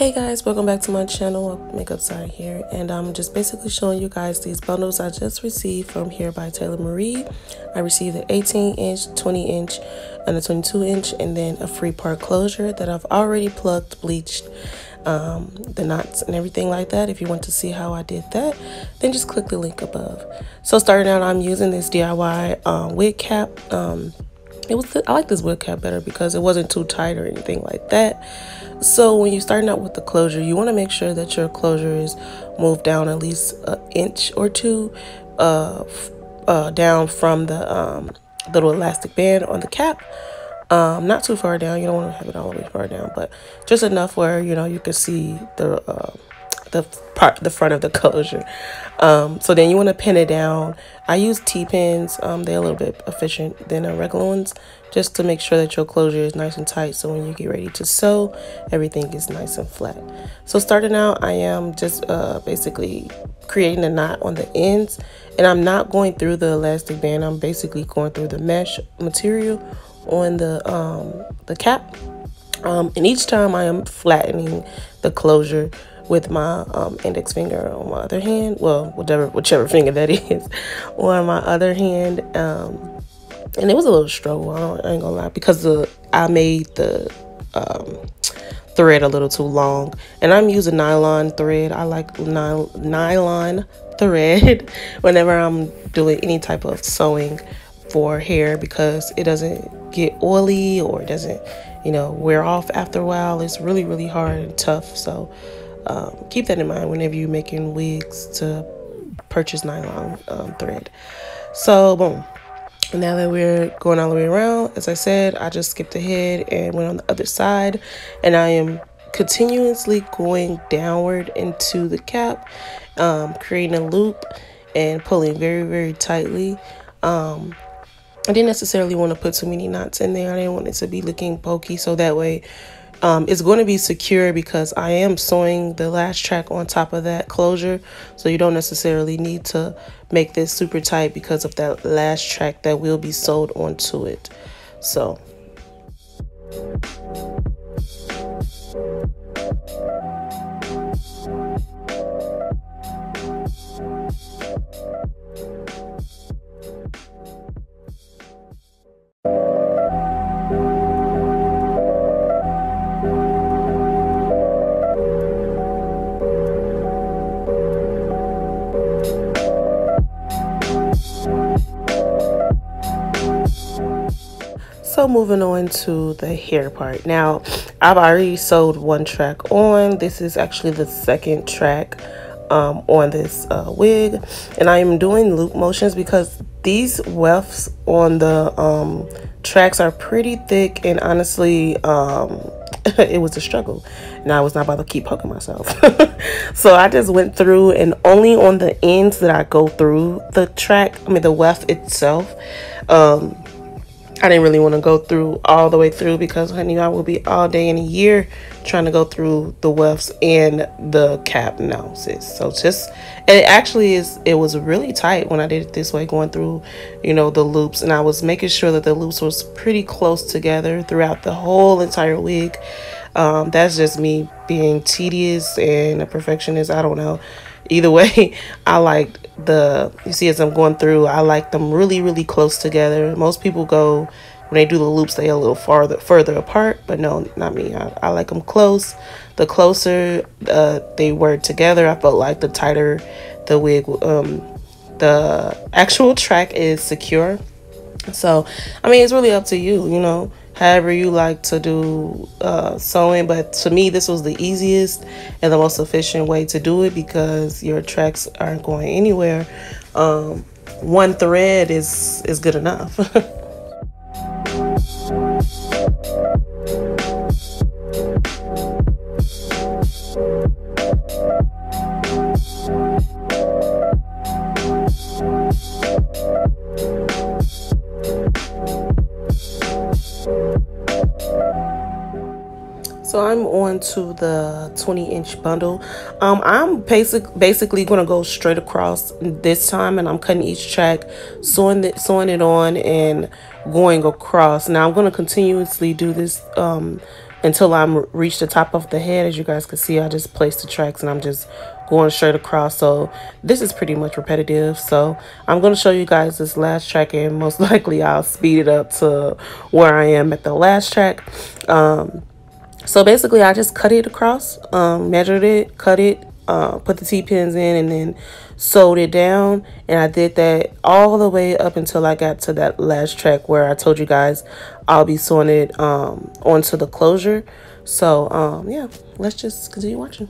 Hey guys, welcome back to my channel. Makeupsy here, and I'm just basically showing you guys these bundles I just received from here by TaylorMarie. I received the 18-inch, 20-inch, and a 22-inch, and then a free part closure that I've already plucked, bleached, the knots and everything like that. If you want to see how I did that, then just click the link above. So starting out, I'm using this DIY wig cap. I like this wig cap better because it wasn't too tight or anything like that. So when you're starting out with the closure, you want to make sure that your closure is moved down at least an inch or two down from the little elastic band on the cap. Not too far down. You don't want to have it all the way far down, but just enough where you can see the front of the closure. So then you want to pin it down. I use T-pins. They're a little bit efficient than regular ones, just to make sure that your closure is nice and tight, so when you get ready to sew, everything is nice and flat. So starting out, I am just basically creating a knot on the ends, and I'm not going through the elastic band. I'm basically going through the mesh material on the cap, and each time I am flattening the closure with my index finger on my other hand, well, whichever finger that is, on my other hand. And it was a little struggle, I ain't gonna lie, because I made the thread a little too long, and I'm using nylon thread. I like nylon thread whenever I'm doing any type of sewing for hair, because it doesn't get oily or it doesn't wear off after a while. It's really hard and tough, so keep that in mind whenever you're making wigs, to purchase nylon thread. So boom, now that we're going all the way around, as I said, I just skipped ahead and went on the other side, and I am continuously going downward into the cap, creating a loop and pulling very tightly. I didn't necessarily want to put too many knots in there. I didn't want it to be looking pokey, so that way it's going to be secure, because I am sewing the last track on top of that closure, so you don't necessarily need to make this super tight because of that last track that will be sewed onto it. So moving on to the hair part. Now, I've already sewed one track on. This is actually the second track on this wig, and I am doing loop motions because these wefts on the tracks are pretty thick, and honestly it was a struggle, and I was not about to keep poking myself. So I just went through, and only on the ends that I go through the weft itself. I didn't really want to go through all the way through, because honey, I will be all day in a year trying to go through the wefts and the cap. No, sis. So it was really tight when I did it this way, going through the loops, and I was making sure that the loops was pretty close together throughout the whole entire wig. That's just me being tedious and a perfectionist. I don't know. Either way, I like you see, as I'm going through, I like them really close together. Most people when they do the loops, they a little further apart, but no, not me. I like them close. The closer they were together, I felt like the tighter the wig, the actual track is secure. So, I mean, it's really up to you, however you like to do sewing, but to me, this was the easiest and the most efficient way to do it, because your tracks aren't going anywhere. One thread is good enough. So I'm on to the 20-inch bundle. I'm basically going to go straight across this time, and I'm cutting each track, sewing it on, and going across. Now I'm going to continuously do this until I'm reach the top of the head. As you guys can see, I just placed the tracks and I'm just going straight across. So this is pretty much repetitive. So I'm going to show you guys this last track, and most likely I'll speed it up to where I am at the last track. So basically I just cut it across, measured it, cut it, put the T-pins in, and then sewed it down. And I did that all the way up until I got to that last track where I told you guys I'll be sewing it onto the closure. So yeah, let's just continue watching.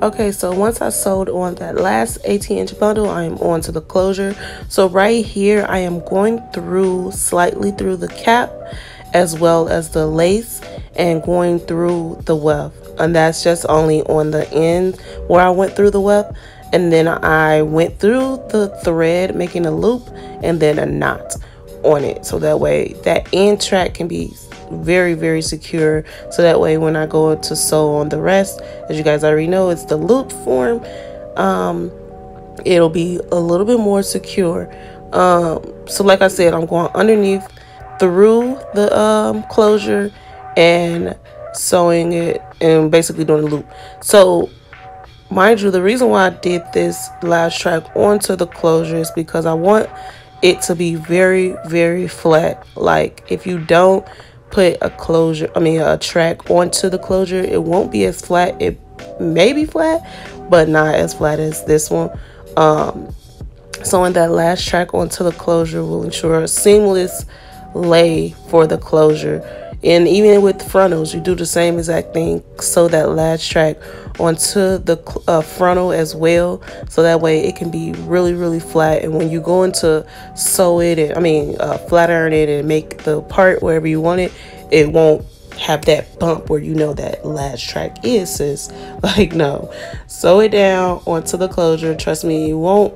Okay, so once I sewed on that last 18-inch bundle, I am on to the closure. So right here, I am going through slightly through the cap as well as the lace and going through the weft. And that's just only on the end where I went through the weft. And then I went through the thread, making a loop and then a knot on it. So that way that end track can be very, very secure. So that way when I go to sew on the rest, as you guys already know, it's the loop form, it'll be a little bit more secure. So like I said, I'm going underneath through the closure and sewing it and basically doing a loop. So mind you, the reason why I did this last track onto the closure is because I want it to be very, very flat. Like if you don't put a track onto the closure, it won't be as flat. It may be flat, but not as flat as this one. So in that last track onto the closure will ensure a seamless lay for the closure. And even with frontals, you do the same exact thing. Sew that last track onto the frontal as well, so that way it can be really, really flat. And when you go into sew it, and flat iron it and make the part wherever you want it, it won't have that bump where you know that last track is, sis. Like, no, sew it down onto the closure. Trust me, you won't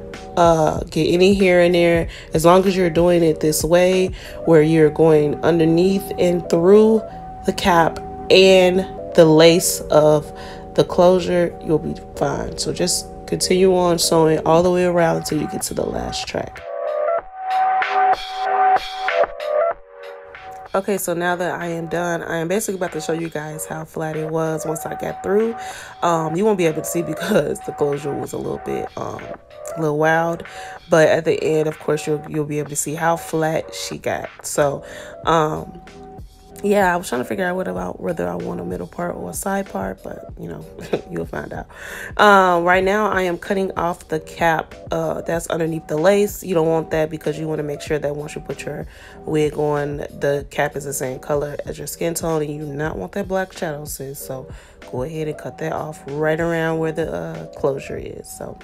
get any here and there, as long as you're doing it this way where you're going underneath and through the cap and the lace of the closure, you'll be fine. So just continue on sewing all the way around until you get to the last track. Okay, so now that I am done, I am basically about to show you guys how flat it was once I got through. You won't be able to see because the closure was a little bit a little wild, but at the end, of course, you'll be able to see how flat she got. So yeah, I was trying to figure out whether I want a middle part or a side part, but you know, you'll find out. Right now I am cutting off the cap that's underneath the lace. You don't want that because you want to make sure that once you put your wig on, the cap is the same color as your skin tone, and you do not want that black shadow, sis. So go ahead and cut that off right around where the closure is. So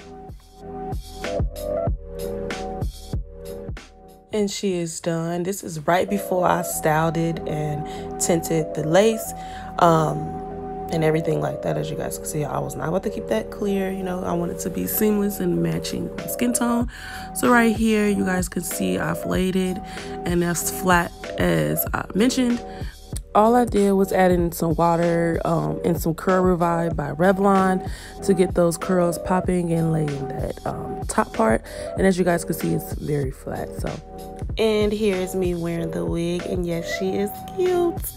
and she is done. This is right before I styled it and tinted the lace and everything like that. As you guys can see, I was not about to keep that clear. You know, I want it to be seamless and matching my skin tone. So right here, you guys can see I've laid it, and that's flat as I mentioned. All I did was add in some water and some Curl Revive by Revlon to get those curls popping and laying that top part. And as you guys can see, it's very flat. So, and here's me wearing the wig, and yes, she is cute.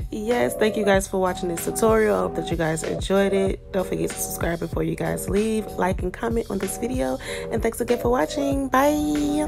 Yes, thank you guys for watching this tutorial. I hope that you guys enjoyed it. Don't forget to subscribe before you guys leave, like and comment on this video, and thanks again for watching. Bye.